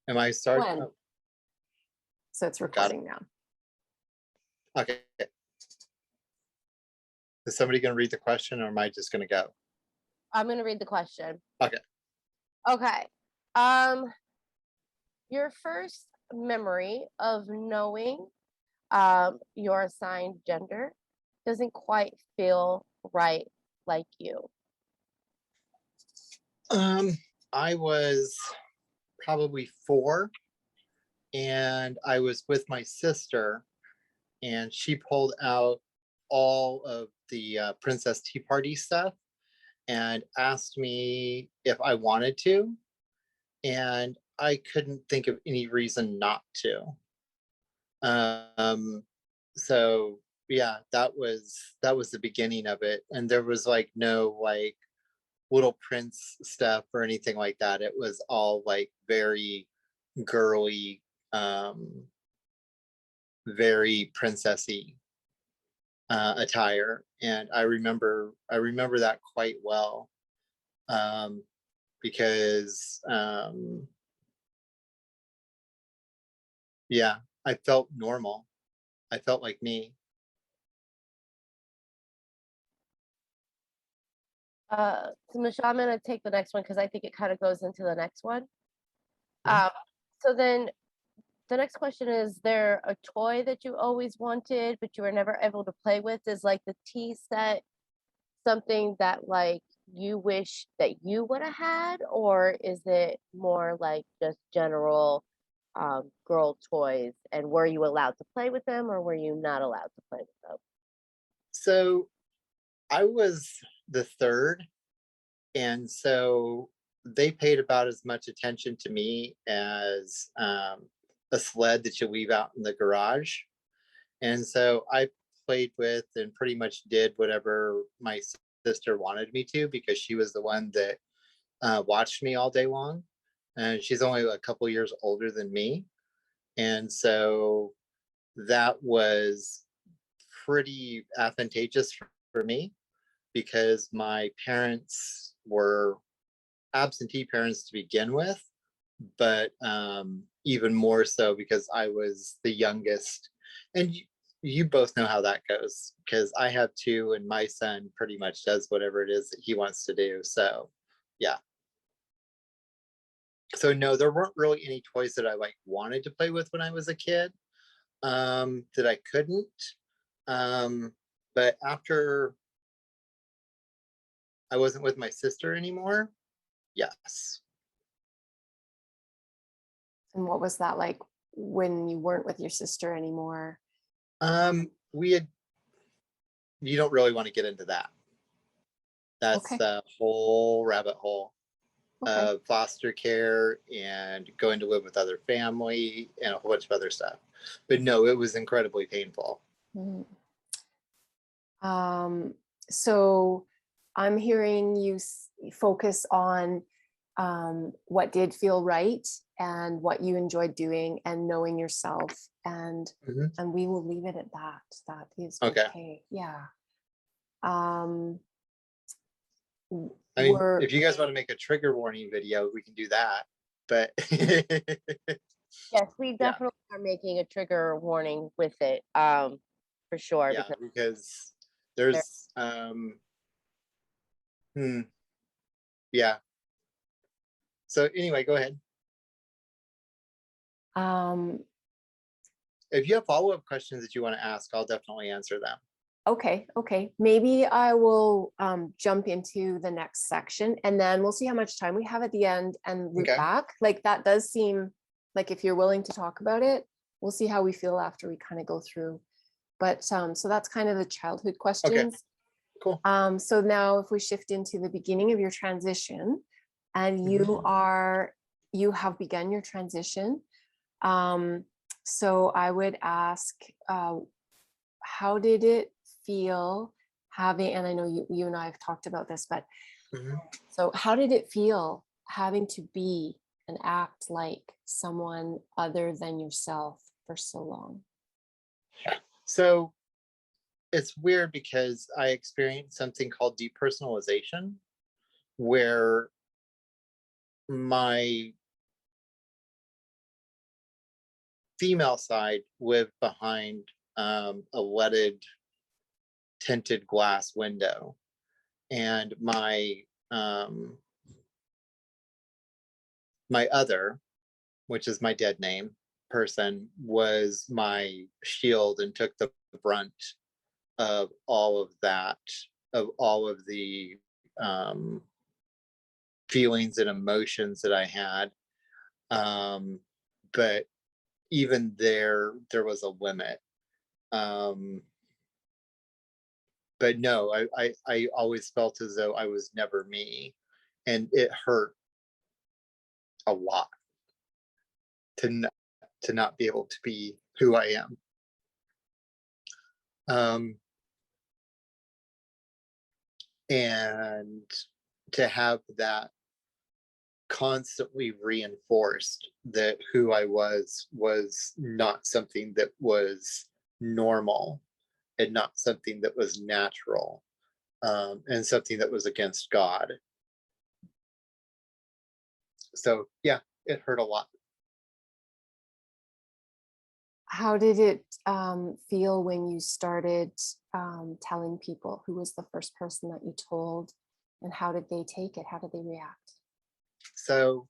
Am I starting? When? Oh, So it's recording now. okay. Is somebody going to read the question, or am I just going to go? I'm going to read the question. Okay. Okay. Your first memory of knowing your assigned gender doesn't quite feel right like you. I was probably 4, and I was with my sister, and she pulled out all of the Princess Tea Party stuff and asked me if I wanted to, and I couldn't think of any reason not to. So yeah, that was the beginning of it, and there was like no like Little Prince stuff or anything like that. It was all like very girly, very princessy attire, and I remember that quite well, because yeah, I felt normal. I felt like me. So Michelle, I'm going to take the next one because I think it kind of goes into the next one. Mhm. So then the next question is there a toy that you always wanted but you were never able to play with? Is like the tea set something that like you wish that you would have had, or is it more like just general girl toys, and were you allowed to play with them or were you not allowed to play with them? So I was the third, and so they paid about as much attention to me as a sled that you leave out in the garage. And so I played with and pretty much did whatever my sister wanted me to, because she was the one that watched me all day long. And she's only a couple years older than me. And so that was pretty advantageous for me, because my parents were absentee parents to begin with, but even more so because I was the youngest. And you both know how that goes, because I have 2 and my son pretty much does whatever it is that he wants to do. So yeah. So no, there weren't really any toys that I like wanted to play with when I was a kid, that I couldn't. But after I wasn't with my sister anymore, yes. And what was that like when you weren't with your sister anymore? We had, you don't really want to get into that. That's Okay. the whole rabbit hole Okay. of foster care and going to live with other family and a whole bunch of other stuff. But no, it was incredibly painful. Mm. So I'm hearing you focus on what did feel right and what you enjoyed doing and knowing yourself, and Mhm. and we will leave it at that. That is Okay. okay. Yeah. Um, I mean, if you guys want to make a trigger warning video, we can do that. But Yes, we yeah, definitely are making a trigger warning with it, for sure, yeah, because because there's yeah. So anyway, go ahead. If you have follow-up questions that you want to ask, I'll definitely answer them. Okay. Maybe I will jump into the next section, and then we'll see how much time we have at the end and loop Okay. back. Like that does seem like, if you're willing to talk about it, we'll see how we feel after we kind of go through. But so that's kind of the childhood questions. Cool. So now if we shift into the beginning of your transition, and Mhm. you have begun your transition. So I would ask, how did it feel having, and I know you and I have talked about this, but Mhm. so how did it feel having to be and act like someone other than yourself for so long? So it's weird because I experienced something called depersonalization, where my female side lived behind a leaded tinted glass window, and my other, which is my dead name person, was my shield and took the brunt of all of that, of all of the feelings and emotions that I had. But even there was a limit. But no, I always felt as though I was never me, and it hurt a lot to not be able to be who I am. And to have that constantly reinforced, that who I was not something that was normal, and not something that was natural, and something that was against God. So yeah, it hurt a lot. How did it feel when you started telling people? Who was the first person that you told, and how did they take it? How did they react? So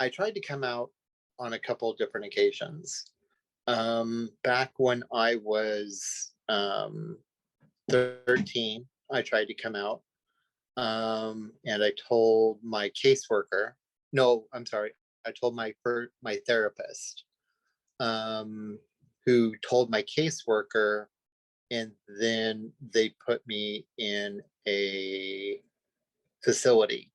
I tried to come out on a couple of different occasions. Back when I was 13, I tried to come out, and I told my caseworker. No, I'm sorry. I told my therapist, who told my caseworker, and then they put me in a facility,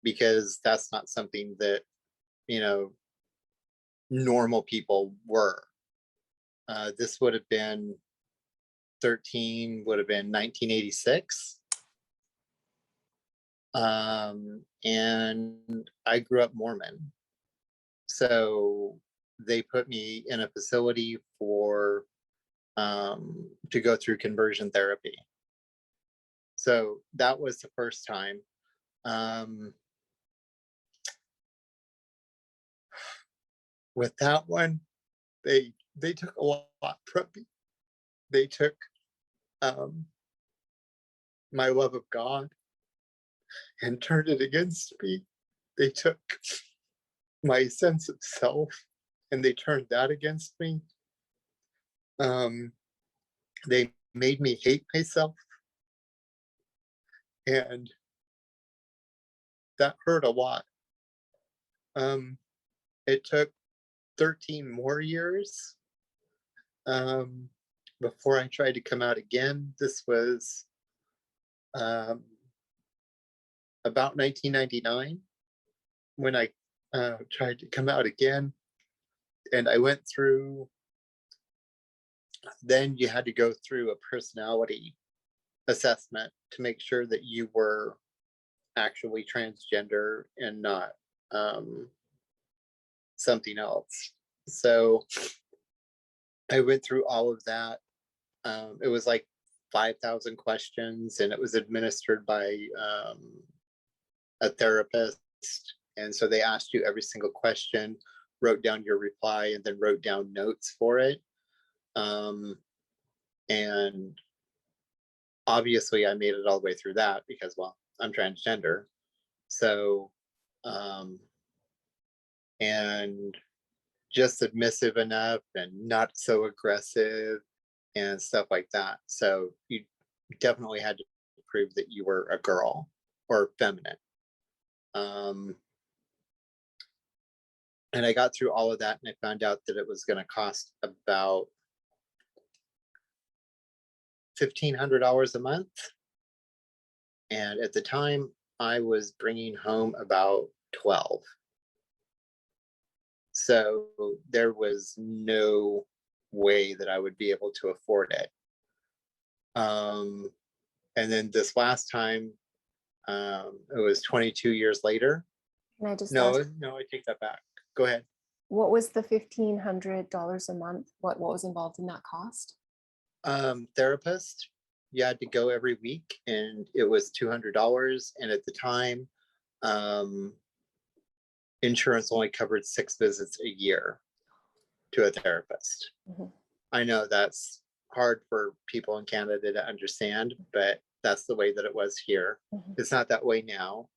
because that's not something that, you know, normal people were. This would have been 13, would have been 1986. And I grew up Mormon. So they put me in a facility for to go through conversion therapy. So that was the first time. With that one, they took a lot from me. They took my love of God and turned it against me. They took my sense of self and they turned that against me. They made me hate myself, and that hurt a lot. It took 13 more years before I tried to come out again. This was about 1999 when I tried to come out again. And I went through, then you had to go through a personality assessment to make sure that you were actually transgender and not something else. So I went through all of that. It was like 5,000 questions, and it was administered by a therapist. And so they asked you every single question, wrote down your reply, and then wrote down notes for it. And obviously I made it all the way through that because, well, I'm transgender. So, and just submissive enough and not so aggressive and stuff like that. So you definitely had to prove that you were a girl or feminine. And I got through all of that, and I found out that it was going to cost about $1,500 a month. And at the time, I was bringing home about 12. So there was no way that I would be able to afford it. And then this last time, it was 22 years later. Can I just No, ask, I take that back. Go ahead. what was the $1,500 a month? What was involved in that cost? Therapist. You had to go every week, and it was $200. And at the time, insurance only covered 6 visits a year to a therapist. Mhm. I know that's hard for people in Canada to understand, but that's the way that it was here. Mhm. It's not that way now.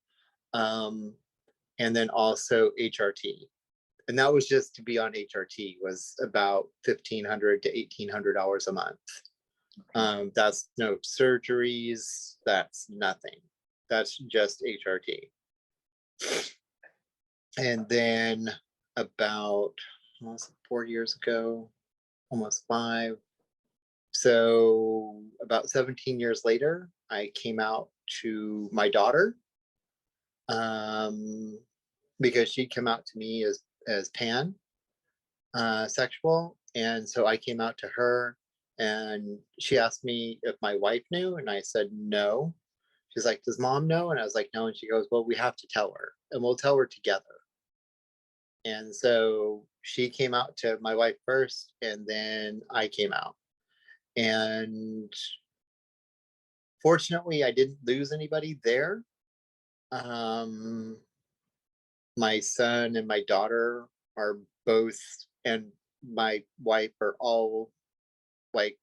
And then also HRT. And that was just to be on HRT was about $1,500 to $1,800 a month. That's no surgeries, that's nothing. That's just HRT. And then about 4 years ago, almost 5. So about 17 years later, I came out to my daughter, because she came out to me as pan sexual, and so I came out to her, and she asked me if my wife knew, and I said no. She's like, "Does mom know?" And I was like, "No." And she goes, "Well, we have to tell her, and we'll tell her together." And so she came out to my wife first, and then I came out. And fortunately, I didn't lose anybody there. Um, my son and my daughter are both, and my wife are all like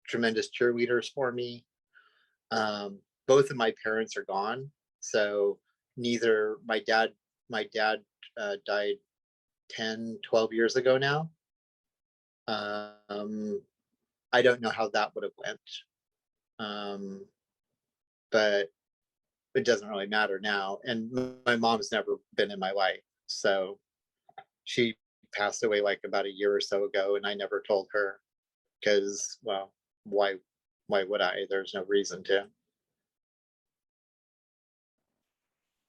tremendous cheerleaders for me. Both of my parents are gone, so neither my dad died 10, 12 years ago now. um, I don't know how that would have went, um, but it doesn't really matter now. And my mom's never been in my life, so she passed away like about a year or so ago, and I never told her because, well, why would I? There's no reason to.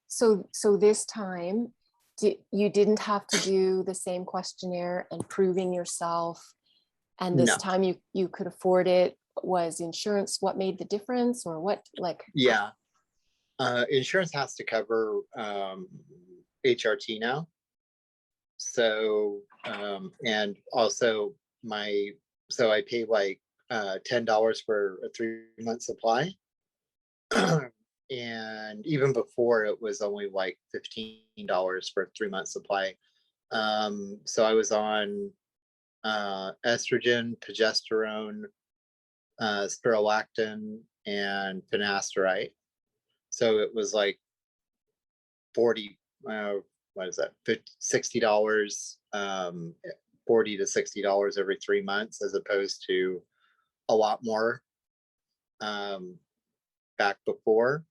So this time, you didn't have to do the same questionnaire and proving yourself, and this No. time you could afford it. Was insurance what made the difference, or what? Like, Yeah. Insurance has to cover HRT now. So, and also so I pay like $10 for a 3-month supply. And even before, it was only like $15 for a 3-month supply. So I was on estrogen, progesterone, spirulactin, and finasteride. So it was like 40, what is that, $60, 40 to $60 every 3 months, as opposed to a lot more back before.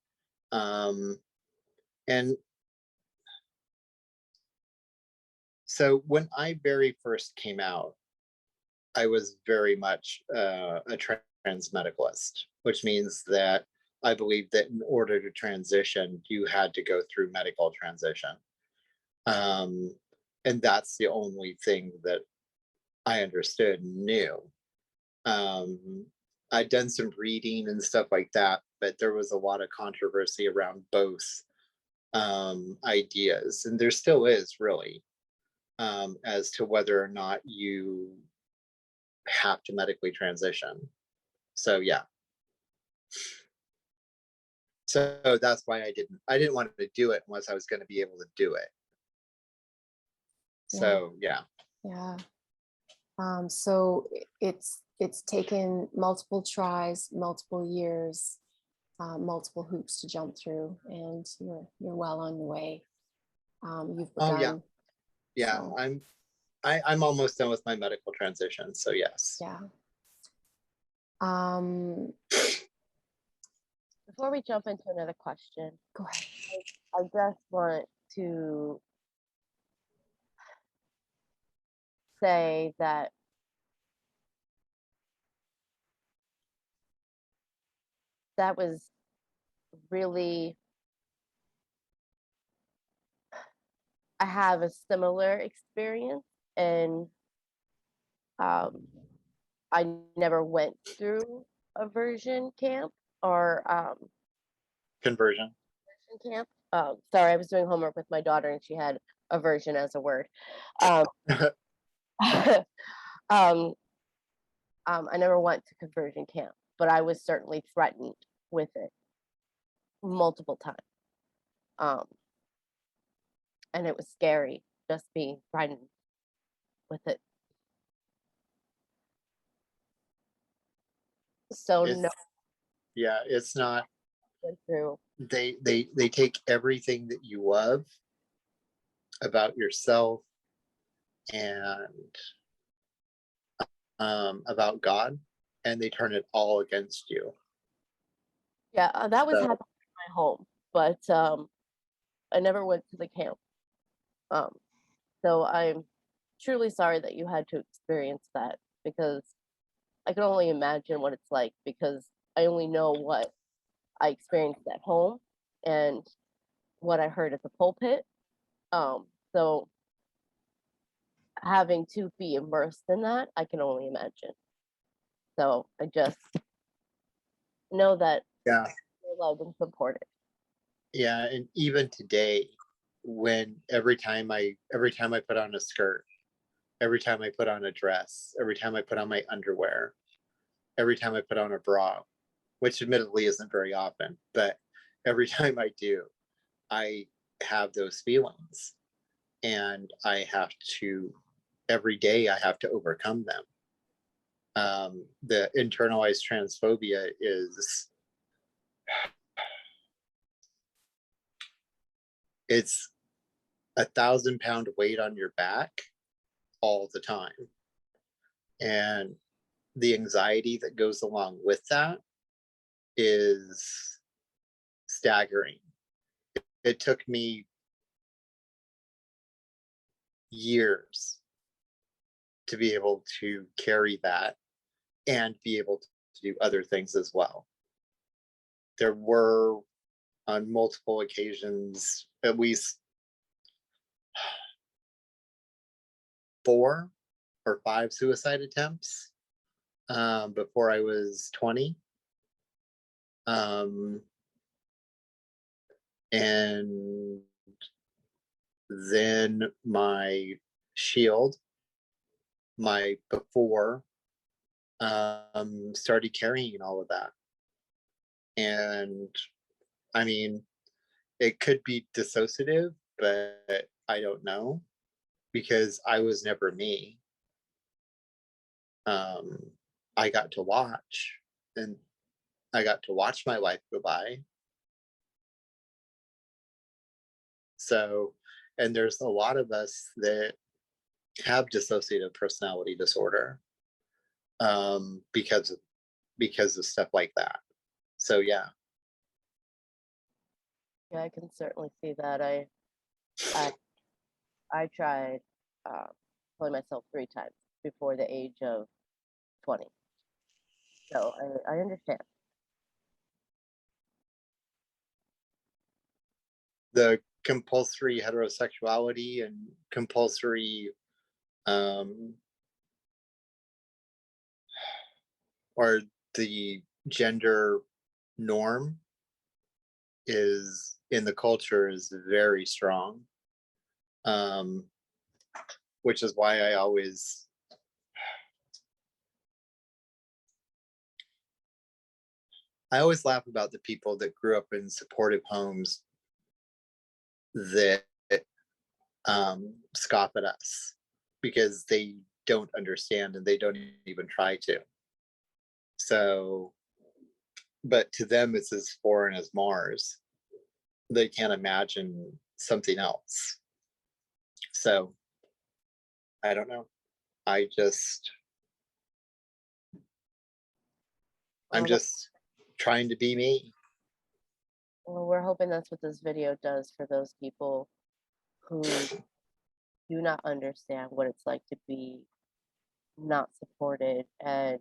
And so when I very first came out, I was very much a trans medicalist, which means that I believe that in order to transition, you had to go through medical transition. And that's the only thing that I understood and knew. I'd done some reading and stuff like that, but there was a lot of controversy around both ideas, and there still is really, as to whether or not you have to medically transition. So yeah. So that's why I didn't want to do it unless I was going to be able to do it. So yeah. yeah. So it's taken multiple tries, multiple years, multiple hoops to jump through, and you're well on your way. You've Oh begun. yeah. Yeah. So, I'm almost done with my medical transition. So yes. yeah. Um, Before we jump into another question, Go ahead. I just want to say that that was really, I have a similar experience, and I never went through a version camp or Conversion. camp. Oh, sorry, I was doing homework with my daughter and she had aversion as a word. Um, um, I never went to conversion camp, but I was certainly threatened with it multiple times. Um, and it was scary just being frightened with it. So It's, no, yeah, it's not, went through. they take everything that you love about yourself and about God, and they turn it all against you. Yeah, that was So, happening in my home, but I never went to the camp. Um, so I'm truly sorry that you had to experience that, because I can only imagine what it's like, because I only know what I experienced at home and what I heard at the pulpit. So having to be immersed in that, I can only imagine. So I just know that yeah, you're loved and supported. yeah, and even today, when every time I put on a skirt, every time I put on a dress, every time I put on my underwear, every time I put on a bra, which admittedly isn't very often, but every time I do, I have those feelings, and I have to, every day I have to overcome them. The internalized transphobia is, it's 1,000-pound weight on your back all the time. And the anxiety that goes along with that is staggering. It took me years to be able to carry that and be able to do other things as well. There were, on multiple occasions, at least 4 or 5 suicide attempts before I was 20. And then my shield, my before, started carrying all of that. And I mean, it could be dissociative, but I don't know, because I was never me. I got to watch, and I got to watch my life go by. So, and there's a lot of us that have dissociative personality disorder, because of stuff like that. So yeah, Yeah, I can certainly see that. I I tried killing myself 3 times before the age of 20. So I understand. the compulsory heterosexuality and compulsory, um, or the gender norm is in the culture is very strong, um, which is why I always laugh about the people that grew up in supportive homes that scoff at us because they don't understand and they don't even try to. So, but to them, it's as foreign as Mars. They can't imagine something else. So, I don't know. I just, I'm Well, just trying to be me. well, we're hoping that's what this video does for those people who do not understand what it's like to be not supported and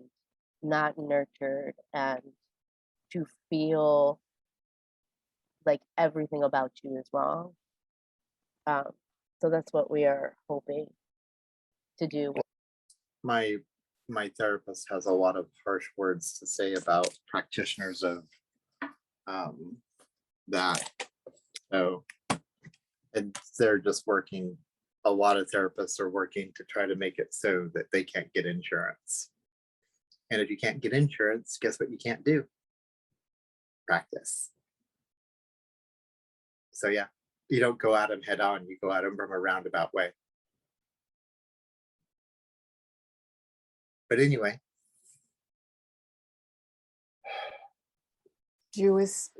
not nurtured, and to feel like everything about you is wrong. Um, so that's what we are hoping to do. My my therapist has a lot of harsh words to say about practitioners of, um, that. So, and they're just working. A lot of therapists are working to try to make it so that they can't get insurance. And if you can't get insurance, guess what you can't do? Practice. So yeah, You don't go at them head on, you go at them from a roundabout way. But anyway. Drew was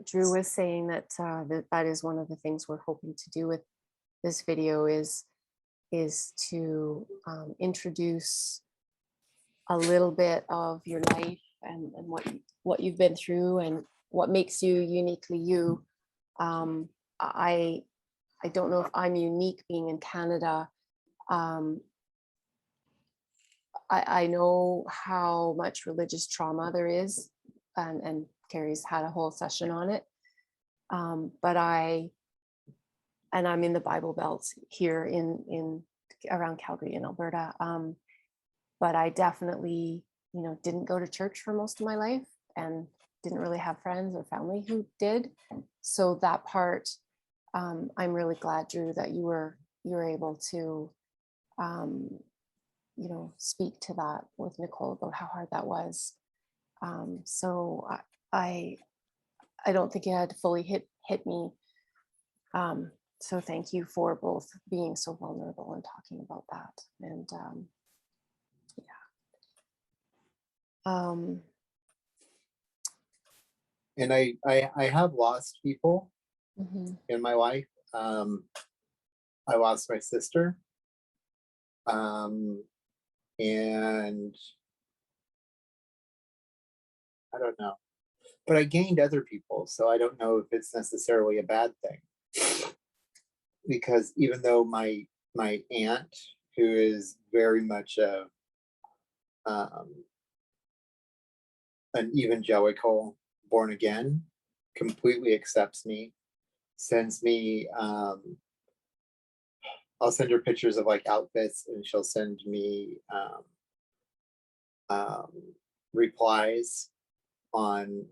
saying that that is one of the things we're hoping to do with this video is to introduce a little bit of your life and what you've been through and what makes you uniquely you. I don't know if I'm unique being in Canada. I know how much religious trauma there is, and Carrie's had a whole session on it. But I'm in the Bible Belt here in around Calgary in Alberta. But I definitely, didn't go to church for most of my life and didn't really have friends or family who did. So that part, I'm really glad, Drew, that you were able to, speak to that with Nicole about how hard that was. So I don't think it had fully hit me. So thank you for both being so vulnerable and talking about that. And And I have lost people mhm. in my life. I lost my sister. And I don't know, but I gained other people. So I don't know if it's necessarily a bad thing, because even though my aunt, who is very much an evangelical born again, completely accepts me, sends me, I'll send her pictures of like outfits and she'll send me replies on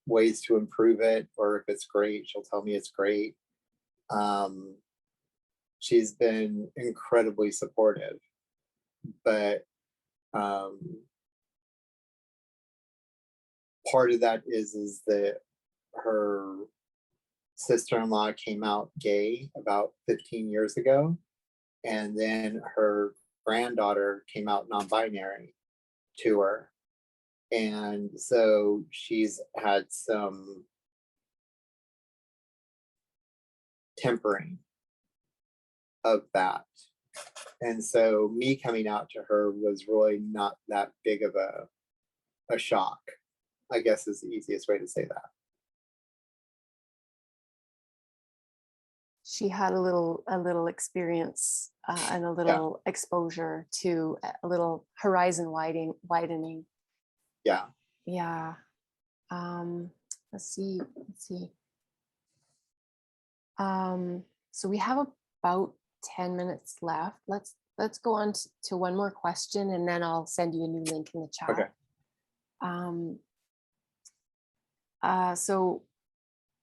ways to improve it, or if it's great, she'll tell me it's great. She's been incredibly supportive, but part of that is that her sister-in-law came out gay about 15 years ago, and then her granddaughter came out non-binary to her, and so she's had some tempering of that. And so me coming out to her was really not that big of a shock, I guess is the easiest way to say that. She had a little experience and a little exposure to a little horizon widening. Yeah. Yeah. Let's see. So we have about 10 minutes left. Let's go on to one more question, and then I'll send you a new link in the chat. Okay.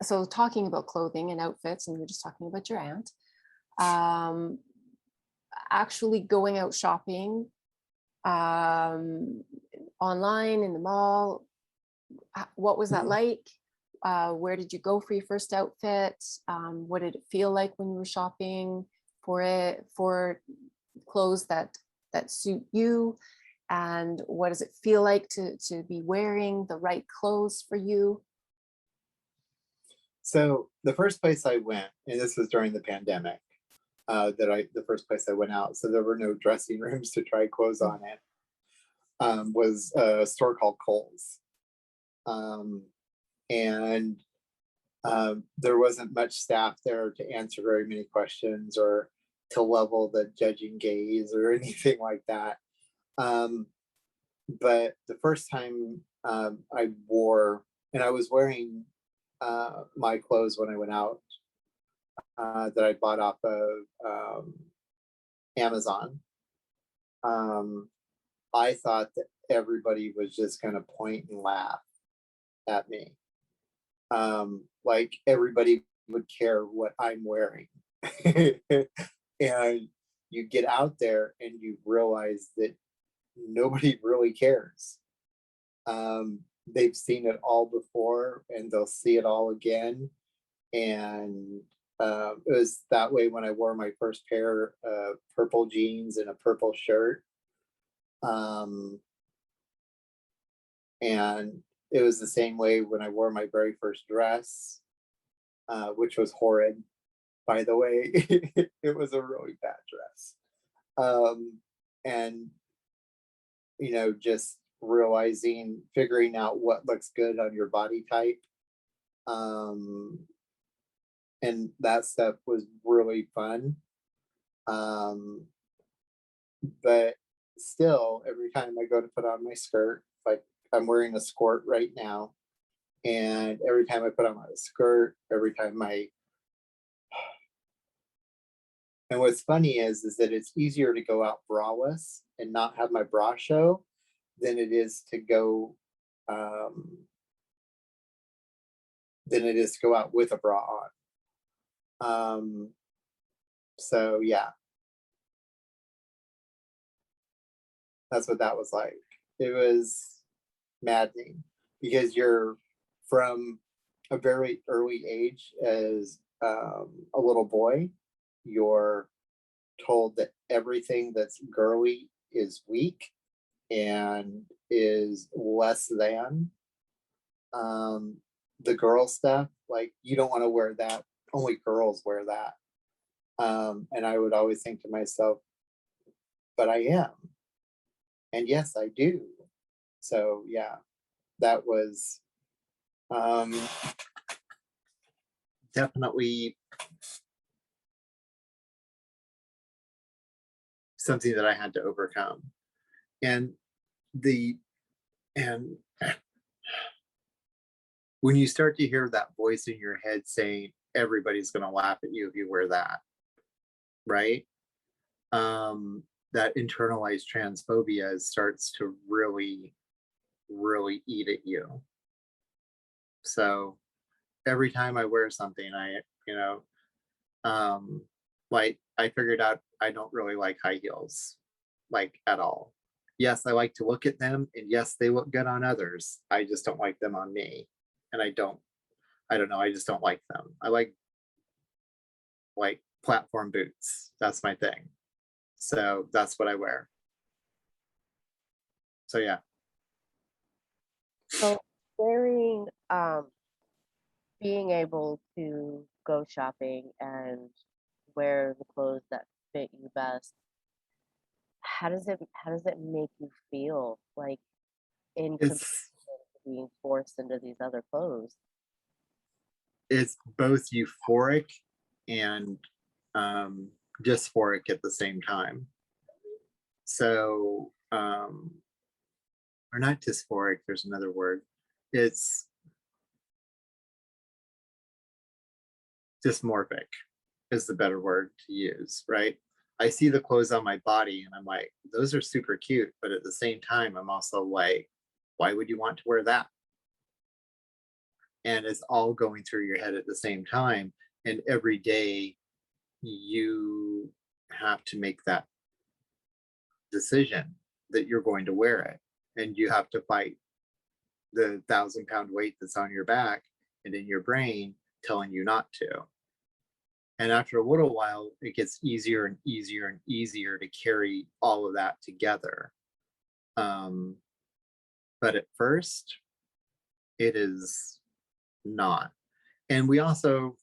So talking about clothing and outfits, and we were just talking about your aunt. Actually going out shopping, online, in the mall, what was that like? Where did you go for your first outfit? What did it feel like when you were shopping for clothes that suit you? And what does it feel like to be wearing the right clothes for you? So the first place I went, and this was during the pandemic, the first place I went out, so there were no dressing rooms to try clothes on in, was a store called Kohl's. And there wasn't much staff there to answer very many questions or to level the judging gaze or anything like that. But the first time I wore, and I was wearing my clothes when I went out that I bought off of Amazon. I thought that everybody was just going to point and laugh at me. Like everybody would care what I'm wearing. And you get out there and you realize that nobody really cares. They've seen it all before and they'll see it all again. And It was that way when I wore my first pair of purple jeans and a purple shirt. And it was the same way when I wore my very first dress, which was horrid, by the way. It was a really bad dress. And, just figuring out what looks good on your body type. And that stuff was really fun. But still, every time I go to put on my skirt, like I'm wearing a skirt right now, and every time I put on my skirt, and what's funny is that it's easier to go out braless and not have my bra show than it is to go out with a bra on. So yeah, that's what that was like. It was maddening because you're from a very early age as a little boy, you're told that everything that's girly is weak and is less than. The girl stuff, like you don't want to wear that. Only girls wear that. And I would always think to myself, but I am. And yes, I do. So yeah, that was definitely something that I had to overcome. And when you start to hear that voice in your head saying everybody's going to laugh at you if you wear that, right? That internalized transphobia starts to really, really eat at you. So every time I wear something, like I figured out I don't really like high heels, like at all. Yes, I like to look at them, and yes, they look good on others. I just don't like them on me. And I don't know, I just don't like them. I like platform boots. That's my thing. So that's what I wear. So yeah. So wearing, being able to go shopping and wear the clothes that fit you best, how does it make you feel, like, in comparison It's to being forced into these other clothes? it's both euphoric and dysphoric at the same time. So or not dysphoric, there's another word. It's dysmorphic is the better word to use, right? I see the clothes on my body and I'm like, those are super cute. But at the same time, I'm also like, why would you want to wear that? And it's all going through your head at the same time. And every day you have to make that decision that you're going to wear it. And you have to fight the 1,000-pound weight that's on your back and in your brain telling you not to. And after a little while, it gets easier and easier and easier to carry all of that together. But at first, it is not. And we also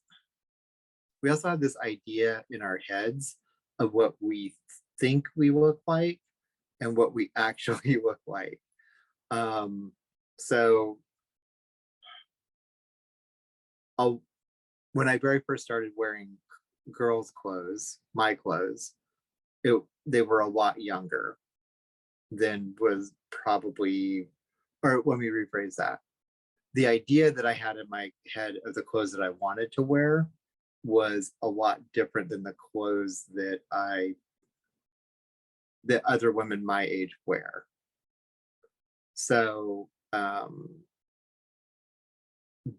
have this idea in our heads of what we think we look like and what we actually look like. So when I very first started wearing girls' clothes, my clothes, they were a lot younger than was probably, or let me rephrase that. The idea that I had in my head of the clothes that I wanted to wear was a lot different than the clothes that other women my age wear. So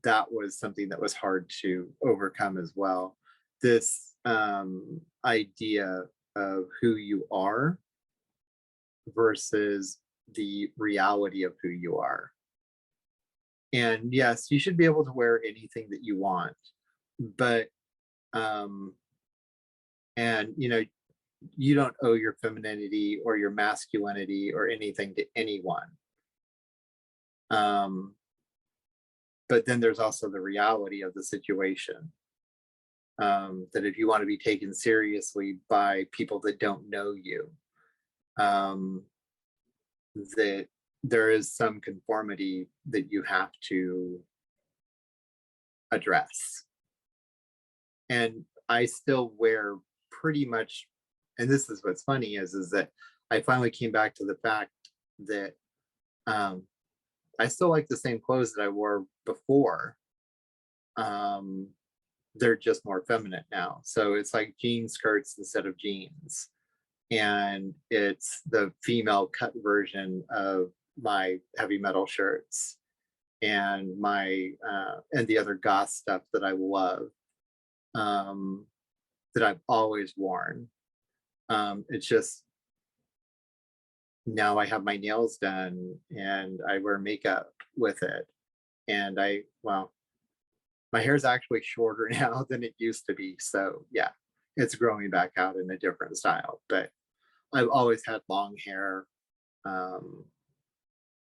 that was something that was hard to overcome as well. This idea of who you are versus the reality of who you are. And yes, you should be able to wear anything that you want, but And, you know, you don't owe your femininity or your masculinity or anything to anyone. But then there's also the reality of the situation. That if you want to be taken seriously by people that don't know you, that there is some conformity that you have to address. And I still wear pretty much, and this is what's funny is that I finally came back to the fact that I still like the same clothes that I wore before. They're just more feminine now. So it's like jean skirts instead of jeans. And it's the female cut version of my heavy metal shirts and my and the other goth stuff that I love, that I've always worn. It's just now I have my nails done and I wear makeup with it. And well, my hair's actually shorter now than it used to be. So yeah, it's growing back out in a different style. But I've always had long hair,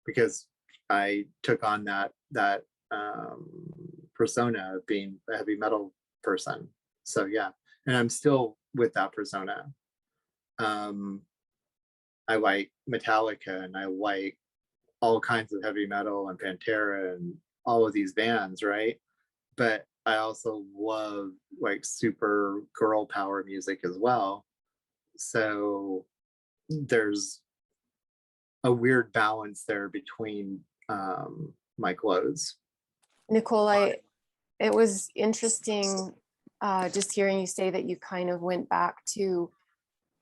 because I took on that persona of being a heavy metal person. So yeah, and I'm still with that persona. I like Metallica and I like all kinds of heavy metal and Pantera and all of these bands, right? But I also love like super girl power music as well. So there's a weird balance there between my clothes. Nicole, it was interesting just hearing you say that you kind of went back to,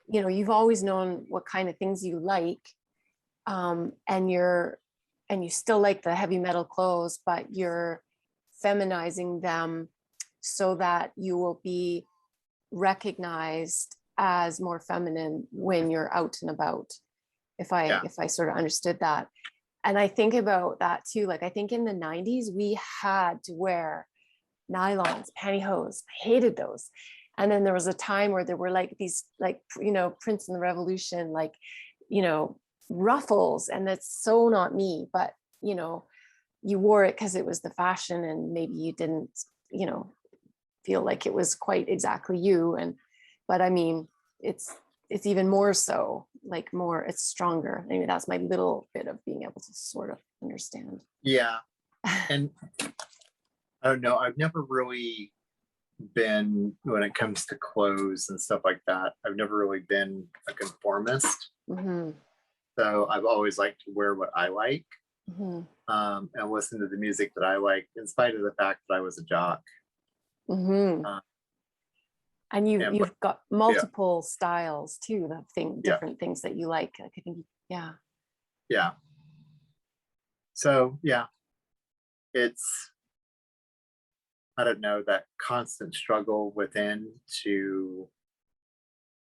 you know, you've always known what kind of things you like, and you still like the heavy metal clothes, but you're feminizing them so that you will be recognized as more feminine when you're out and about. If I sort of understood that. And I think about that too. Like I think in the 90s, we had to wear nylons, pantyhose. I hated those. And then there was a time where there were like these, like, you know, Prince and the Revolution, like, you know, ruffles. And that's so not me, but, you know, you wore it because it was the fashion and maybe you didn't, you know, feel like it was quite exactly you. But I mean, it's even more so, like more, it's stronger. I mean, that's my little bit of being able to sort of understand. Yeah. And I don't know, I've never really been, when it comes to clothes and stuff like that, I've never really been a conformist. Mm-hmm. So I've always liked to wear what I like, Mm-hmm. and listen to the music that I like, in spite of the fact that I was a jock. Mm-hmm. And you've got multiple styles too, different things that you like. I think, yeah. Yeah. So yeah, it's, I don't know, that constant struggle within to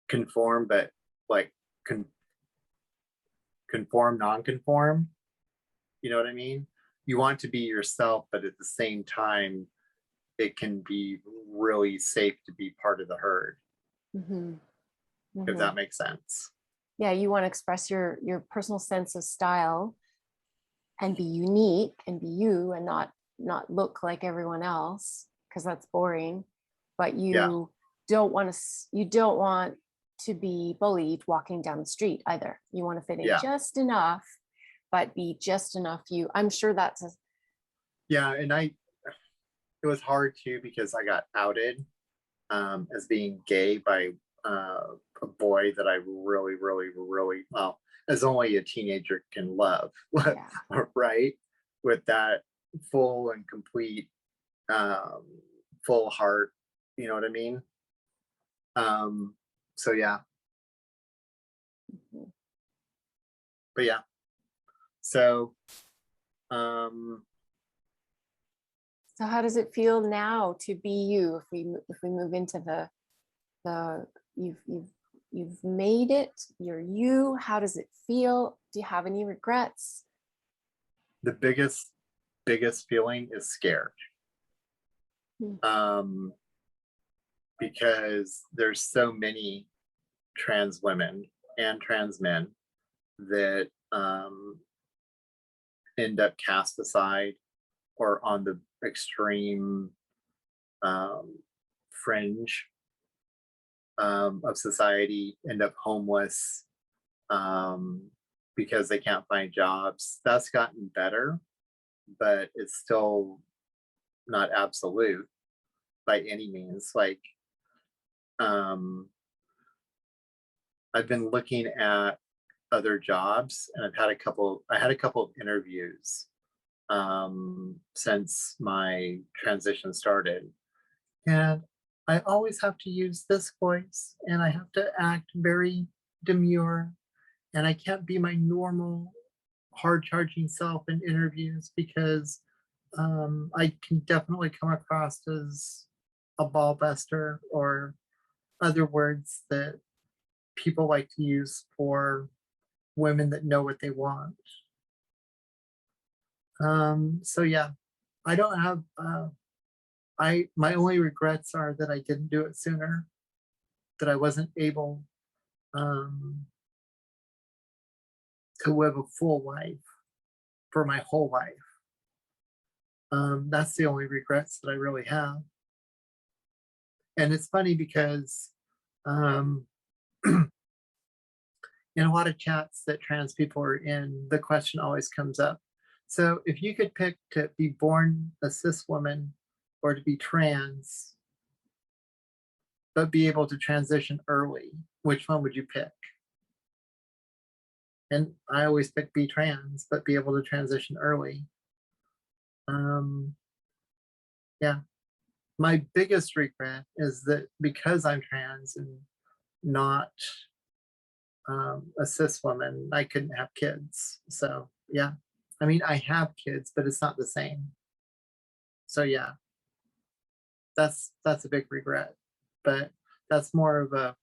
conform, but like conform, non-conform. You know what I mean? You want to be yourself, but at the same time, it can be really safe to be part of the herd. Mm-hmm. If Mm-hmm. that makes sense. Yeah, you want to express your personal sense of style and be unique and be you and not look like everyone else, because that's boring. But you don't want to be bullied walking down the street either. You want to fit in just enough, but be just enough you. I'm sure that's and it was hard too because I got outed as being gay by a boy that I really, really, really, well, as only a teenager can love, right? With that full and complete, full heart, you know what I mean? So yeah. But yeah. So so how does it feel now to be you? If we move into the you've made it, you're you. How does it feel? Do you have any regrets? The biggest feeling is scared. because there's so many trans women and trans men that end up cast aside or on the extreme fringe of society, end up homeless because they can't find jobs. That's gotten better, but it's still not absolute by any means. Like, I've been looking at other jobs, and I had a couple of interviews since my transition started, and I always have to use this voice, and I have to act very demure, and I can't be my normal hard charging self in interviews because I can definitely come across as a ball buster or other words that people like to use for women that know what they want. So yeah, I don't have my only regrets are that I didn't do it sooner, that I wasn't able to live a full life for my whole life. That's the only regrets that I really have. And it's funny because in a lot of chats that trans people are in, the question always comes up. So if you could pick to be born a cis woman or to be trans, but be able to transition early, which one would you pick? And I always pick be trans, but be able to transition early. Yeah. My biggest regret is that because I'm trans and not a cis woman, I couldn't have kids. So yeah, I mean, I have kids, but it's not the same. So yeah, that's a big regret, but that's more of a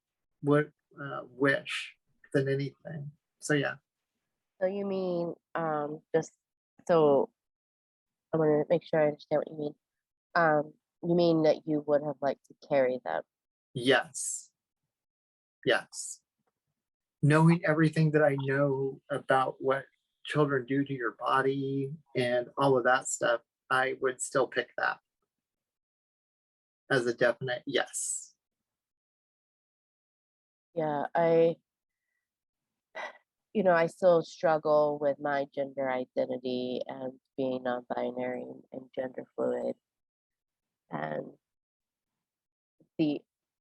wish than anything. So yeah. So you mean just so I want to make sure I understand what you mean. You mean that you would have liked to carry them? Yes. Yes. Knowing everything that I know about what children do to your body and all of that stuff, I would still pick that as a definite yes. Yeah, I still struggle with my gender identity and being non-binary and gender fluid. And the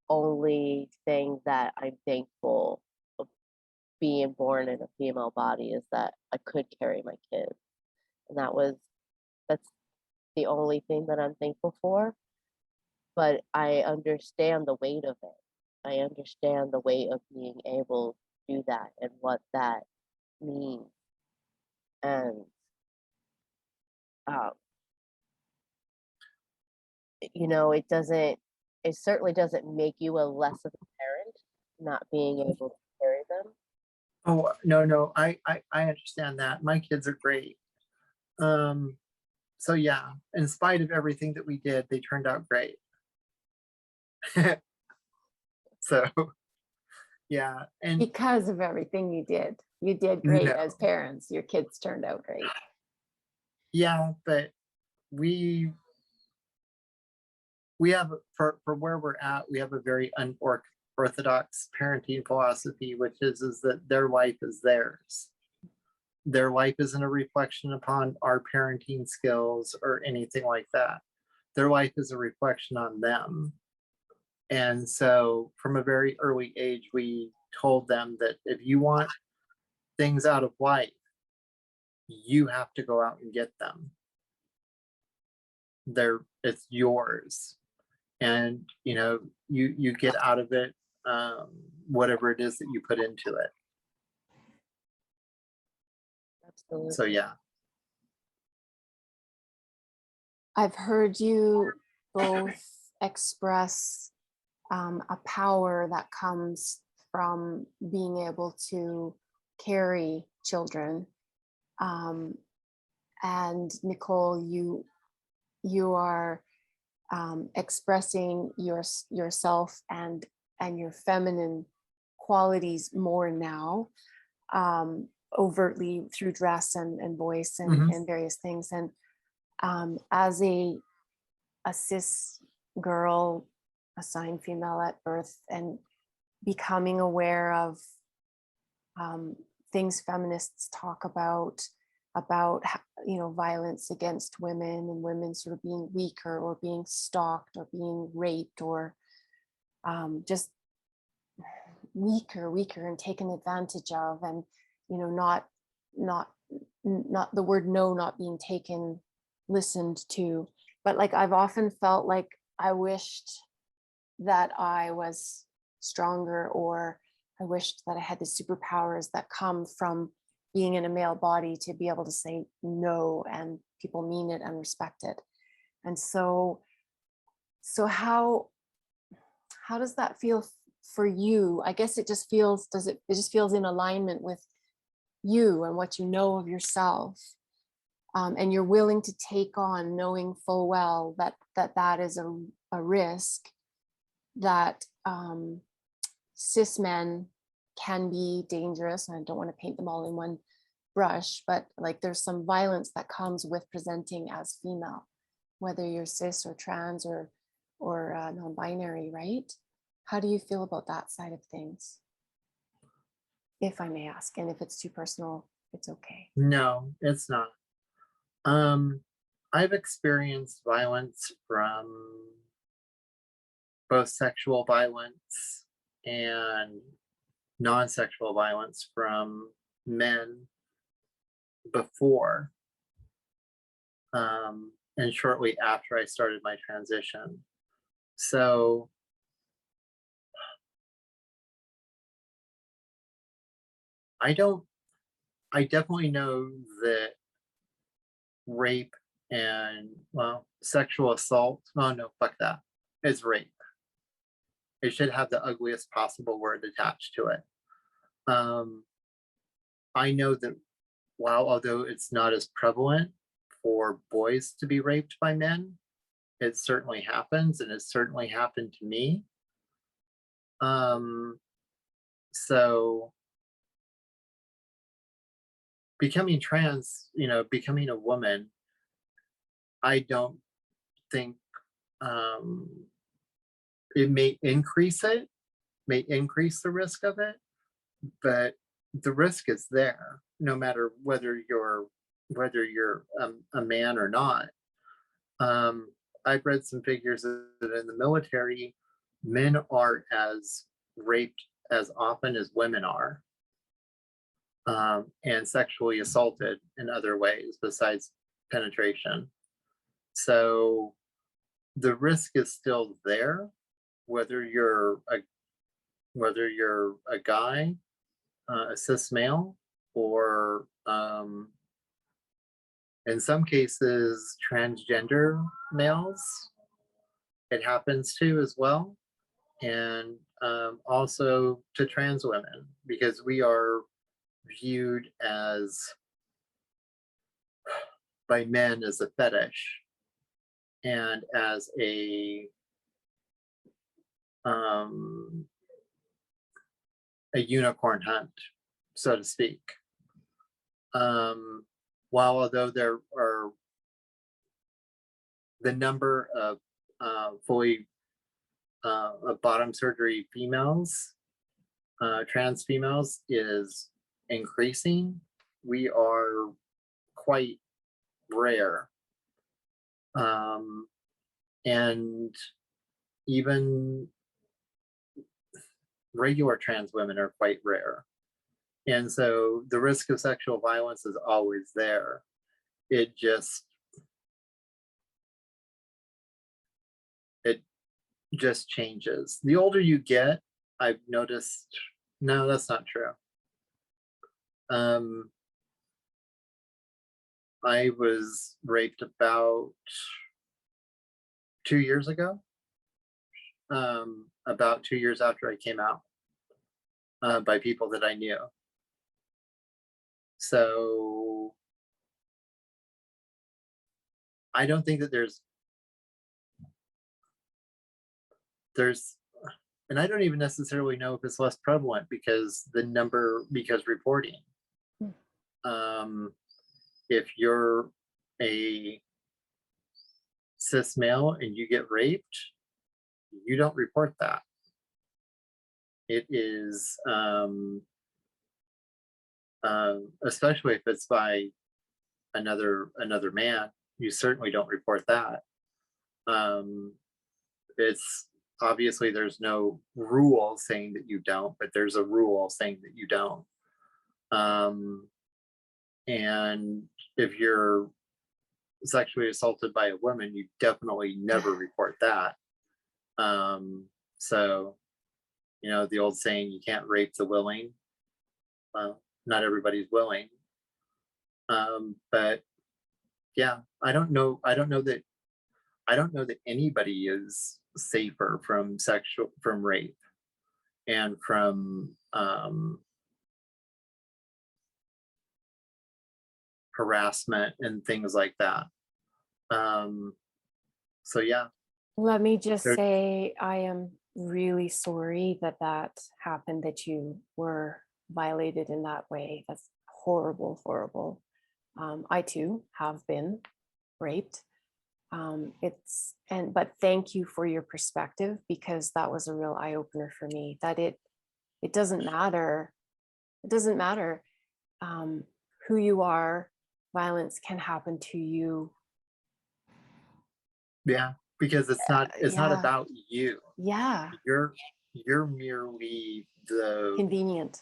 only thing that I'm thankful of being born in a female body is that I could carry my kids. And that's the only thing that I'm thankful for. But I understand the weight of it. I understand the weight of being able to do that and what that means. And um, it certainly doesn't make you a less of a parent not being able to carry them. Oh no, I understand that. My kids are great. So yeah, in spite of everything that we did, they turned out great. So yeah, and Because of everything you did great no, as parents. Your kids turned out great. yeah, but we have for where we're at, we have a very unorthodox parenting philosophy, which is that their life is theirs. Their life isn't a reflection upon our parenting skills or anything like that. Their life is a reflection on them. And so from a very early age, we told them that if you want things out of life, you have to go out and get them. It's yours. And you get out of it whatever it is that you put into it. Absolutely. So yeah. I've heard you both express a power that comes from being able to carry children. And Nicole, you are expressing yourself and your feminine qualities more now, overtly through dress and voice Mhm. and various things. And as a cis girl, assigned female at birth, and becoming aware of things feminists talk about violence against women, and women sort of being weaker or being stalked or being raped, or just weaker and taken advantage of, and not the word no not being taken, listened to. But like, I've often felt like I wished that I was stronger, or I wished that I had the superpowers that come from being in a male body, to be able to say no and people mean it and respect it. And so how does that feel for you? I guess it just feels, it just feels in alignment with you and what you know of yourself. And you're willing to take on, knowing full well that is a risk, that cis men can be dangerous. And I don't want to paint them all in one brush, but like, there's some violence that comes with presenting as female, whether you're cis or trans or non-binary, right? How do you feel about that side of things, if I may ask? And if it's too personal, it's okay. No, it's not. I've experienced violence from both sexual violence and non-sexual violence from men before, and shortly after I started my transition. So I definitely know that rape and, well, sexual assault, oh no, fuck that. It's rape. It should have the ugliest possible word attached to it. Um, I know that while although it's not as prevalent for boys to be raped by men, it certainly happens, and it certainly happened to me. Um, so becoming trans, becoming a woman, I don't think um, it may increase the risk of it, but the risk is there, no matter whether you're a man or not. Um, I've read some figures that in the military, men are as raped as often as women are, and sexually assaulted in other ways besides penetration. So the risk is still there, whether you're a guy, a cis male, or in some cases transgender males. It happens to as well, and also to trans women, because we are viewed as by men as a fetish and as um, a unicorn hunt, so to speak. While although there are the number of fully bottom surgery females, trans females, is increasing, we are quite rare. And even regular trans women are quite rare. And so the risk of sexual violence is always there. It just changes. The older you get, I've noticed, no, that's not true. I was raped about 2 years ago, about 2 years after I came out, by people that I knew. So I don't think that there's there's, and I don't even necessarily know if it's less prevalent because because reporting. Hmm. If you're a cis male and you get raped, you don't report that. It is, especially if it's by another man, you certainly don't report that. It's obviously there's no rule saying that you don't, but there's a rule saying that you don't. And if you're sexually assaulted by a woman, you definitely never report that. So, you know, the old saying, you can't rape the willing. Well, not everybody's willing. But yeah, I don't know that anybody is safer from rape and from harassment and things like that. So yeah, Let me just there, say, I am really sorry that that happened, that you were violated in that way. That's horrible, horrible. I too have been raped. But thank you for your perspective, because that was a real eye opener for me, that it doesn't matter. It doesn't matter who you are. Violence can happen to you. yeah, because it's not Yeah. about you. Yeah. You're merely the convenient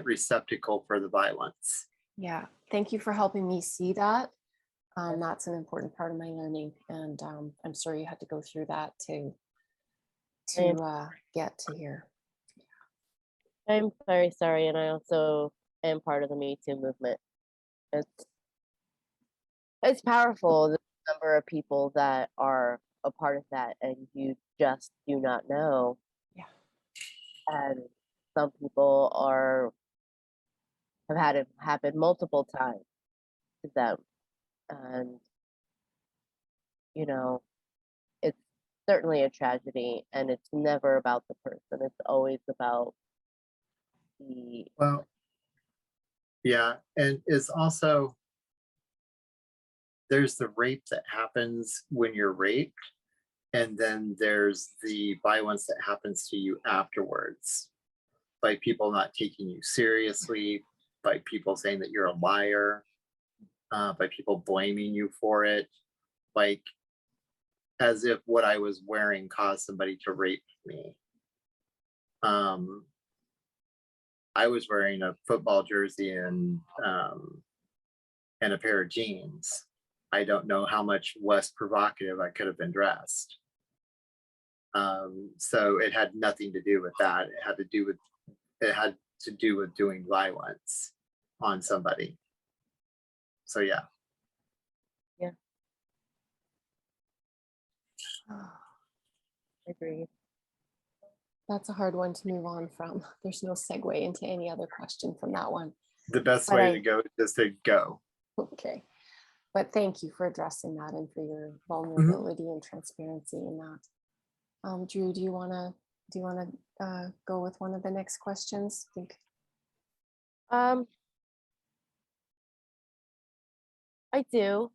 receptacle for the violence. Yeah. Thank you for helping me see that. That's an important part of my learning, and I'm sorry you had to go through that to get to here. I'm very sorry, and I also am part of the Me Too movement. It's powerful, the number of people that are a part of that, and you just do not know. Yeah. And some people have had it happen multiple times to them, and you know, it's certainly a tragedy, and it's never about the person. It's always about the Well, yeah, and it's also, there's the rape that happens when you're raped, and then there's the violence that happens to you afterwards, by people not taking you seriously, by people saying that you're a liar, by people blaming you for it, like as if what I was wearing caused somebody to rape me. I was wearing a football jersey and a pair of jeans. I don't know how much less provocative I could have been dressed. So it had nothing to do with that. It had to do with doing violence on somebody. So yeah. Yeah. Agreed. That's a hard one to move on from. There's no segue into any other question from that one. The best way to go is to go. Okay. But thank you for addressing that and for your vulnerability and transparency in that. Drew, do you want to go with one of the next questions? I think. I do.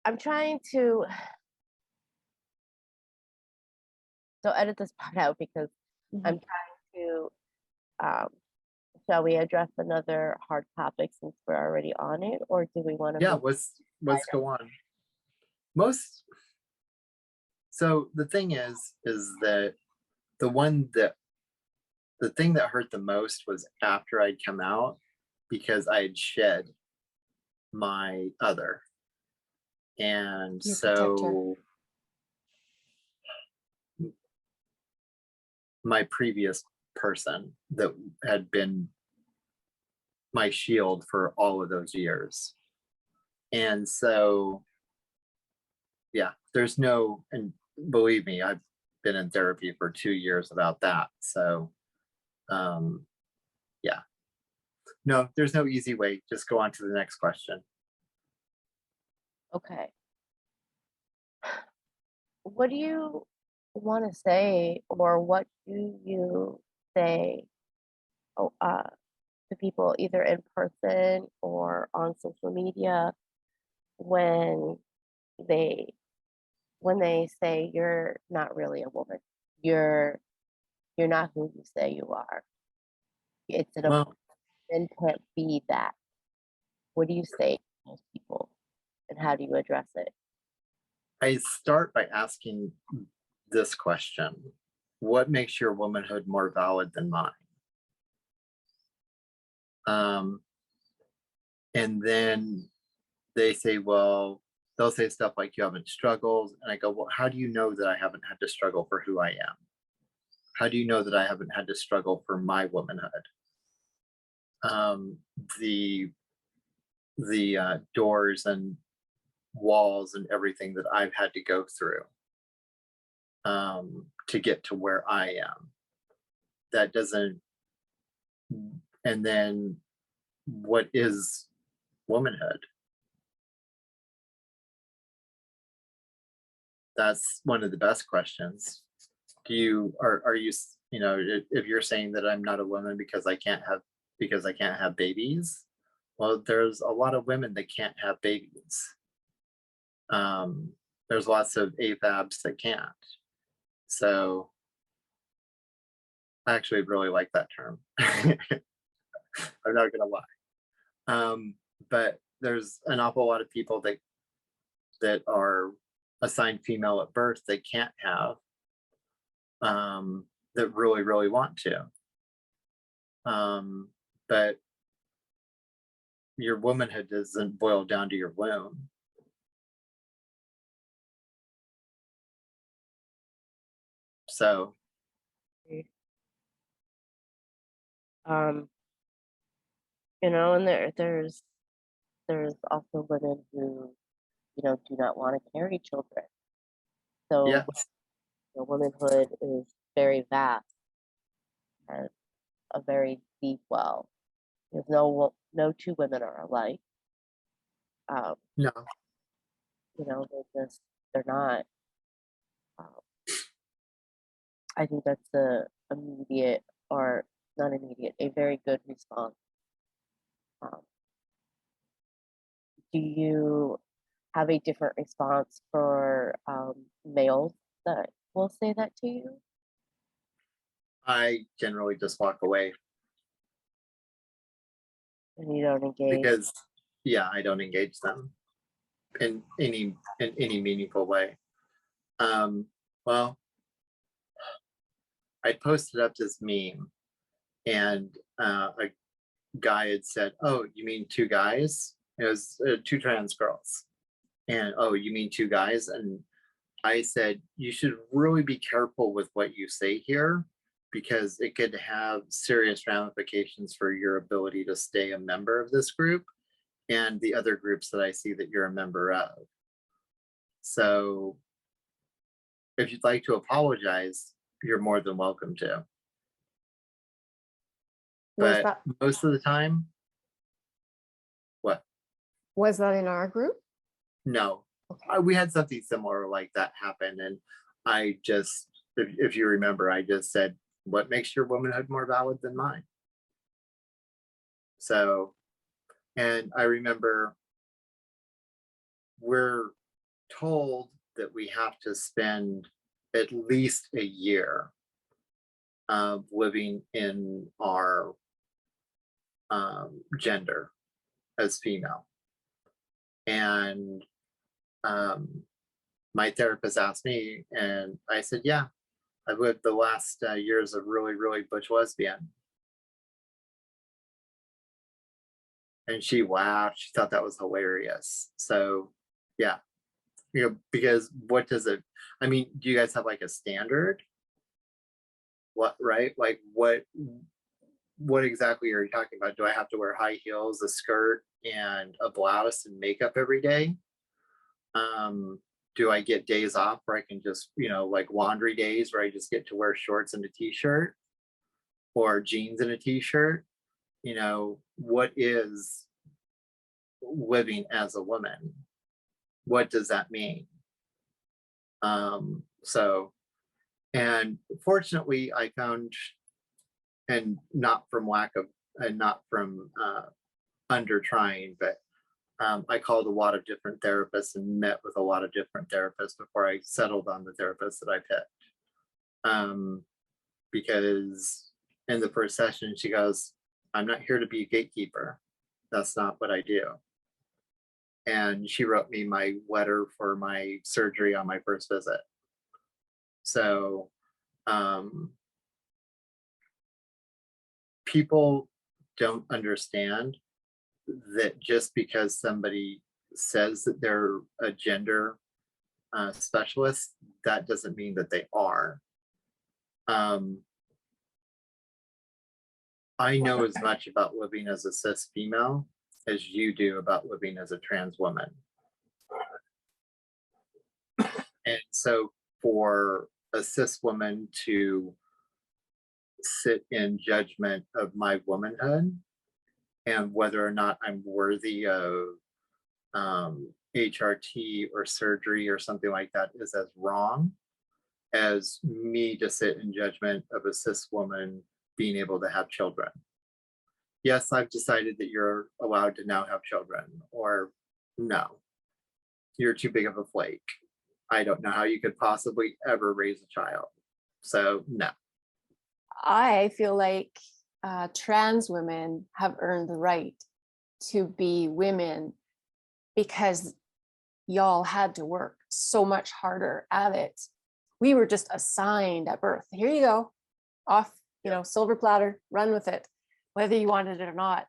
I'm trying to edit this part out because I'm trying to shall we address another hard topic since we're already on it, or do we want to let's go on. So the thing is that the thing that hurt the most was after I'd come out, because I had shed my other. And Your so protector. my previous person that had been my shield for all of those years. And so, yeah, and believe me, I've been in therapy for 2 years about that. So, yeah, no, there's no easy way. Just go on to the next question. Okay. What do you want to say, or what do you say oh, to people either in person or on social media when they say you're not really a woman, you're you're not who you say you are. It's an Well, men can't be that. What do you say to those people, and how do you address it? I start by asking this question: what makes your womanhood more valid than mine? Um, and then they say, well, they'll say stuff like, you haven't struggled. And I go, well, how do you know that I haven't had to struggle for who I am? How do you know that I haven't had to struggle for my womanhood? Um, the doors and walls and everything that I've had to go through to get to where I am. That doesn't. And then, what is womanhood? That's one of the best questions. Do you are you you know, if you're saying that I'm not a woman because I can't have babies, well, there's a lot of women that can't have babies. Um, there's lots of AFABs that can't. So I actually really like that term. I'm not gonna lie. But there's an awful lot of people that are assigned female at birth that can't have, that really, really want to. But your womanhood doesn't boil down to your womb. So Um, and there's also women who, do not want to carry children. So yes, womanhood is very vast and a very deep well. There's no two women are alike. Um, no, they're not. Um, I think that's the immediate, or not immediate, a very good response. Um, do you have a different response for males that will say that to you? I generally just walk away And you don't engage? because, yeah, I don't engage them in any meaningful way. Well, I posted up this meme, and a guy had said, "Oh, you mean two guys?" It was two trans girls, and, "Oh, you mean two guys?" And I said, "You should really be careful with what you say here, because it could have serious ramifications for your ability to stay a member of this group and the other groups that I see that you're a member of. So if you'd like to apologize, you're more than welcome to. Was But that most of the time, what? was that in our group? No. Okay. We had something similar like that happen. And I just, if you remember, I just said, what makes your womanhood more valid than mine? So, and I remember we're told that we have to spend at least a year living in our gender as female. And my therapist asked me, and I said, yeah, I've lived the last years of really, really butch lesbian. And she laughed. She thought that was hilarious. So, yeah, because what does it, I mean, do you guys have like a standard? What, right? Like what exactly are you talking about? Do I have to wear high heels, a skirt, and a blouse and makeup every day? Do I get days off where I can just, like laundry days where I just get to wear shorts and a t-shirt, or jeans and a t-shirt? What is living as a woman? what does that mean? So, and fortunately I found, and not from lack of, and not from under trying, but I called a lot of different therapists and met with a lot of different therapists before I settled on the therapist that I picked. Because in the first session, she goes, "I'm not here to be a gatekeeper. That's not what I do." And she wrote me my letter for my surgery on my first visit. So people don't understand that just because somebody says that they're a gender specialist, that doesn't mean that they are. I know as much about living as a cis female as you do about living as a trans woman. And so for a cis woman to sit in judgment of my womanhood and whether or not I'm worthy of HRT or surgery or something like that is as wrong as me to sit in judgment of a cis woman being able to have children. Yes, I've decided that you're allowed to now have children, or no, you're too big of a flake. I don't know how you could possibly ever raise a child. So no. I feel like trans women have earned the right to be women because y'all had to work so much harder at it. We were just assigned at birth. Here you go, off, silver platter, run with it, whether you wanted it or not.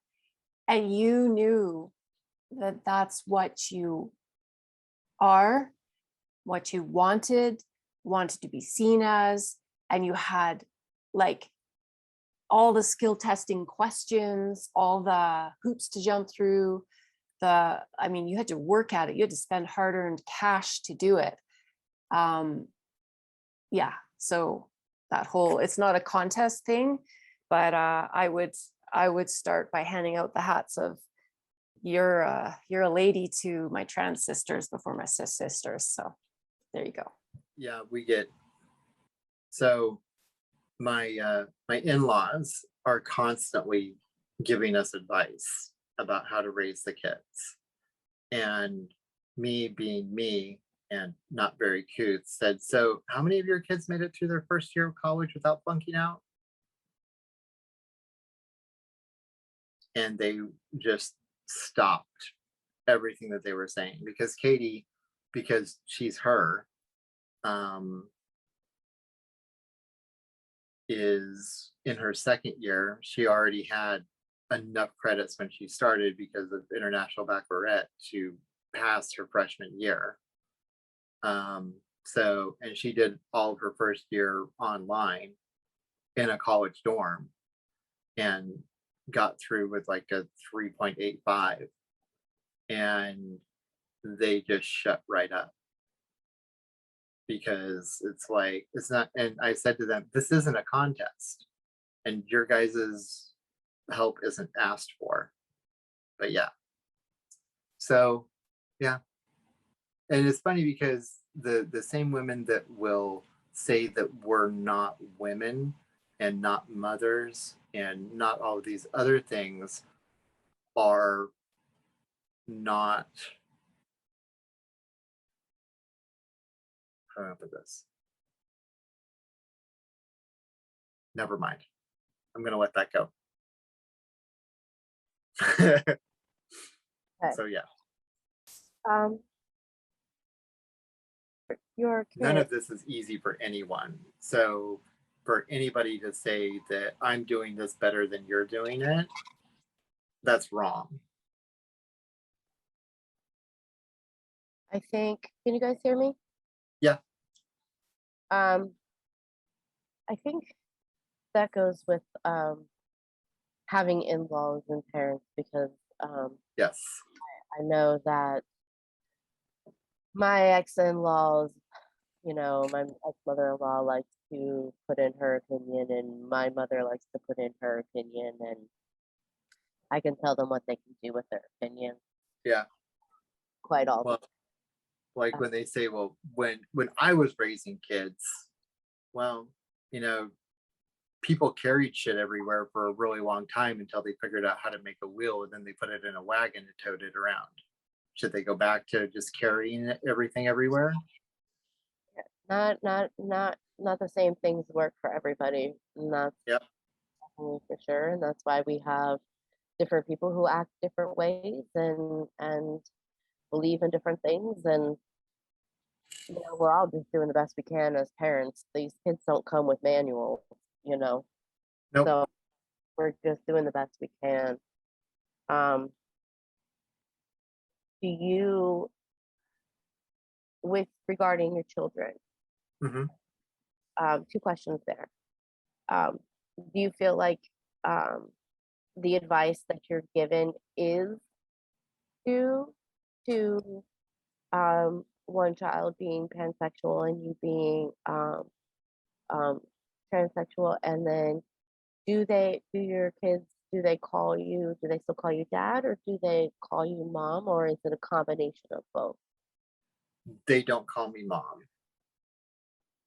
And you knew that that's what you are, what you wanted to be seen as, and you had like all the skill testing questions, all the hoops to jump through. You had to work at it. You had to spend hard-earned cash to do it. So that whole, it's not a contest thing, but I would start by handing out the hats of you're a lady to my trans sisters before my cis sisters. So there you go. Yeah, we get, so my in-laws are constantly giving us advice about how to raise the kids. And me being me and not very cute said, "So how many of your kids made it through their first year of college without flunking out?" And they just stopped everything that they were saying because Katie, because she's her, is in her second year. She already had enough credits when she started because of international baccalaureate to pass her freshman year. And she did all of her first year online in a college dorm and got through with like a 3.85, and they just shut right up because it's like, it's not. And I said to them, this isn't a contest and your guys's help isn't asked for. But yeah, so yeah. And it's funny because the same women that will say that we're not women and not mothers and not all of these other things are not, how do I put this? Never mind. I'm gonna let that go. Okay. So yeah, Your none kid, of this is easy for anyone. So for anybody to say that I'm doing this better than you're doing it, that's wrong. I think, can you guys hear me? Yeah. I think that goes with having in-laws and parents because Yes. I know that my ex-in-laws, my ex-mother-in-law likes to put in her opinion and my mother likes to put in her opinion, and I can tell them what they can do with their opinion Yeah. quite often. Well, like when they say, well, when I was raising kids, well, you know, people carried shit everywhere for a really long time until they figured out how to make a wheel, and then they put it in a wagon and towed it around. Should they go back to just carrying everything everywhere? Not the same things work for everybody, and that's Yep. definitely for sure. And that's why we have different people who act different ways and believe in different things. And we're all just doing the best we can as parents. These kids don't come with manuals, you know. Nope. So we're just doing the best we can. Um, do you, with regarding your children, Hmm. two questions there. Do you feel like um, the advice that you're given is due to one child being pansexual and you being um, transsexual? And then do your kids, do they call you, do they still call you dad, or do they call you mom, or is it a combination of both? They don't call me mom.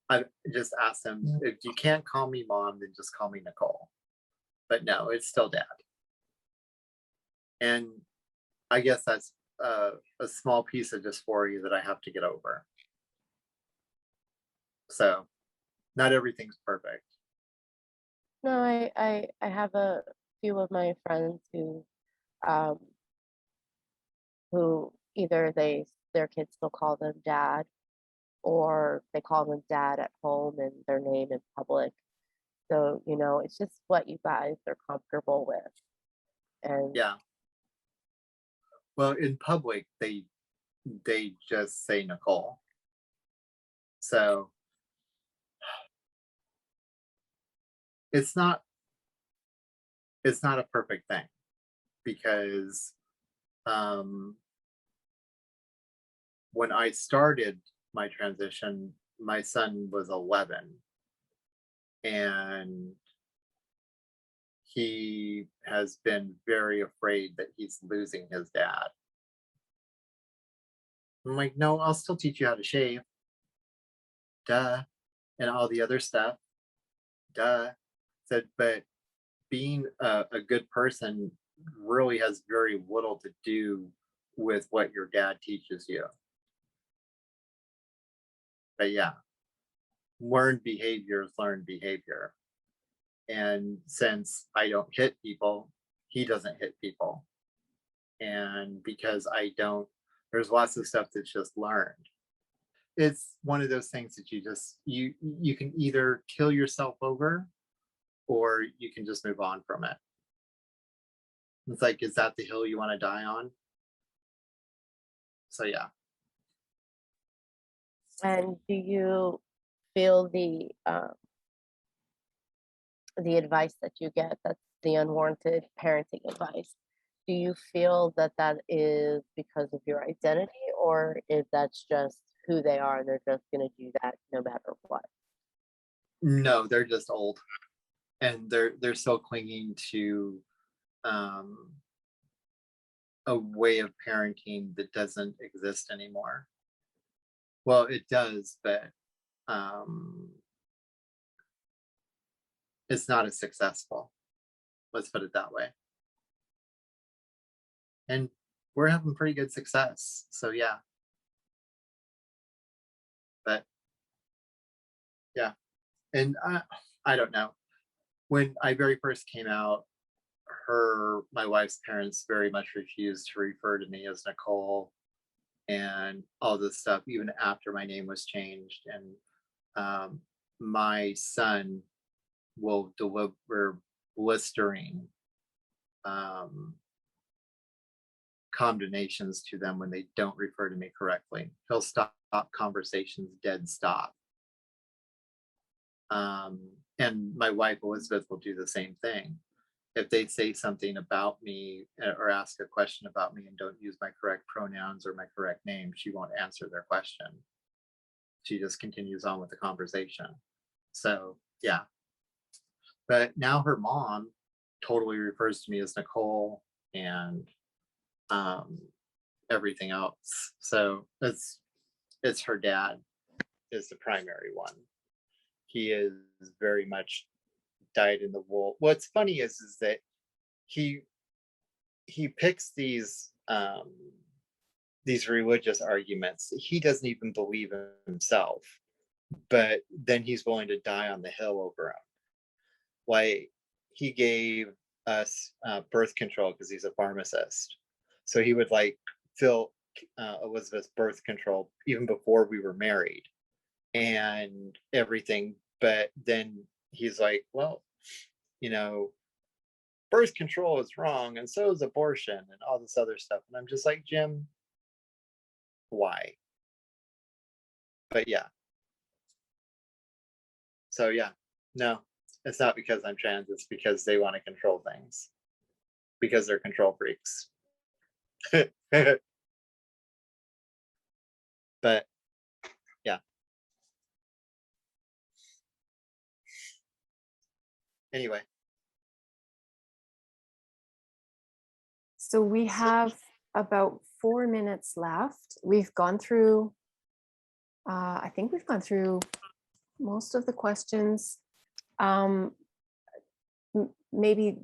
I just asked them, if you can't call me mom, then just call me Nicole. But no, it's still dad. And I guess that's a small piece of dysphoria that I have to get over. So not everything's perfect. No, I have a few of my friends um who either their kids still call them dad, or they call them dad at home and their name in public. So, it's just what you guys are comfortable with. And Yeah. Well, in public, they just say Nicole. So it's not a perfect thing, because um when I started my transition, my son was 11, and he has been very afraid that he's losing his dad. I'm like, no, I'll still teach you how to shave, duh, and all the other stuff, duh. Said, but being a good person really has very little to do with what your dad teaches you. But yeah, learned behavior is learned behavior. And since I don't hit people, he doesn't hit people. And because I don't, there's lots of stuff that's just learned. It's one of those things that you can either kill yourself over, or you can just move on from it. It's like, is that the hill you want to die on? So yeah. and do you feel the advice that you get, that's the unwarranted parenting advice, do you feel that that is because of your identity, or if that's just who they are and they're just going to do that no matter what? No, they're just old, and they're still clinging to um a way of parenting that doesn't exist anymore. Well, it does, but um it's not as successful. Let's put it that way. And we're having pretty good success. So yeah, but yeah. And I don't know. When I very first came out, my wife's parents very much refused to refer to me as Nicole and all this stuff, even after my name was changed. And um, my son will deliver blistering um, condemnations to them when they don't refer to me correctly. He'll stop conversations dead stop. And my wife Elizabeth will do the same thing. If they say something about me or ask a question about me and don't use my correct pronouns or my correct name, she won't answer their question. She just continues on with the conversation. So yeah. But now her mom totally refers to me as Nicole, and um, everything else. So it's her dad is the primary one. He is very much dyed in the wool. What's funny is that he picks these religious arguments that he doesn't even believe in himself, but then he's willing to die on the hill over them. Like, he gave us birth control because he's a pharmacist, so he would like fill Elizabeth's birth control even before we were married and everything. But then he's like, well, you know, birth control is wrong and so is abortion and all this other stuff. And I'm just like, Jim, why? But yeah. So yeah, no, it's not because I'm trans, it's because they want to control things. Because they're control freaks. But yeah. Anyway. So we have about 4 minutes left. We've gone through, I think we've gone through most of the questions. Maybe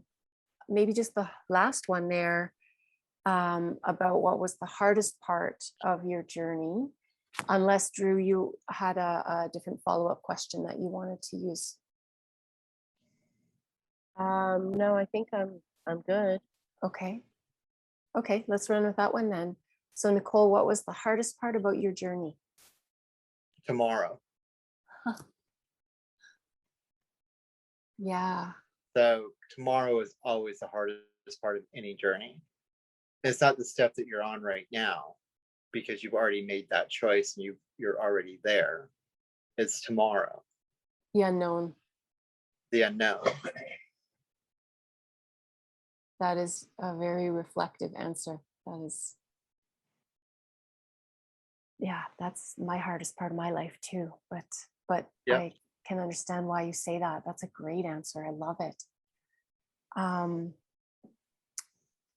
just the last one there, about what was the hardest part of your journey, unless Drew, you had a different follow-up question that you wanted to use. No, I think I'm good. Okay, let's run with that one then. So Nicole, what was the hardest part about your journey? Tomorrow. Yeah. So tomorrow is always the hardest part of any journey. It's not the step that you're on right now, because you've already made that choice and you're already there. It's tomorrow. The unknown. The unknown. That is a very reflective answer. That is, yeah, that's my hardest part of my life too. But Yep. I can understand why you say that. That's a great answer. I love it.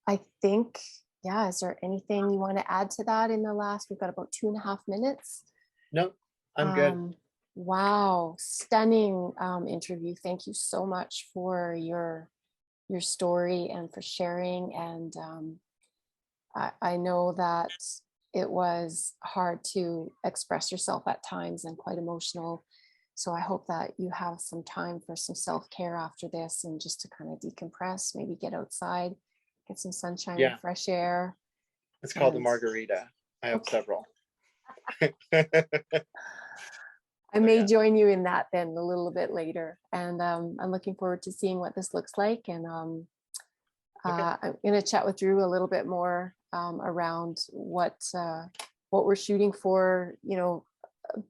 I think, yeah, is there anything you want to add to that in the last, we've got about 2.5 minutes. No, I'm good. Wow, stunning interview. Thank you so much for your story and for sharing. And I know that it was hard to express yourself at times and quite emotional. So I hope that you have some time for some self-care after this and just to kind of decompress, maybe get outside, get some sunshine and fresh air. It's called the margarita. I have several. I may join you in that then a little bit later. And I'm looking forward to seeing what this looks like. And I'm going to chat with Drew a little bit more around what we're shooting for, you know,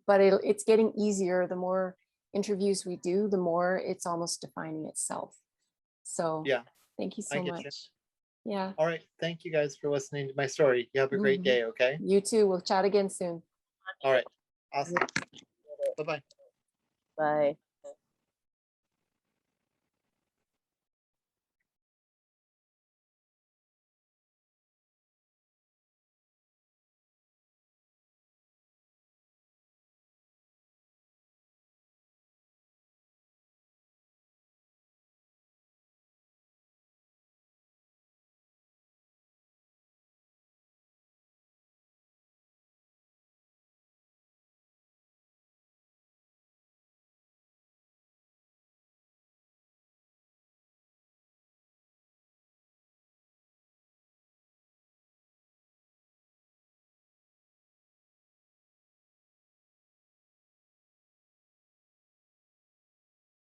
but it's getting easier. The more interviews we do, the more it's almost defining itself. So yeah, thank you so much. Yeah. All right. Thank you guys for listening to my story. You have a great day. Okay. You too. We'll chat again soon. All right. Awesome. Bye-bye. Bye.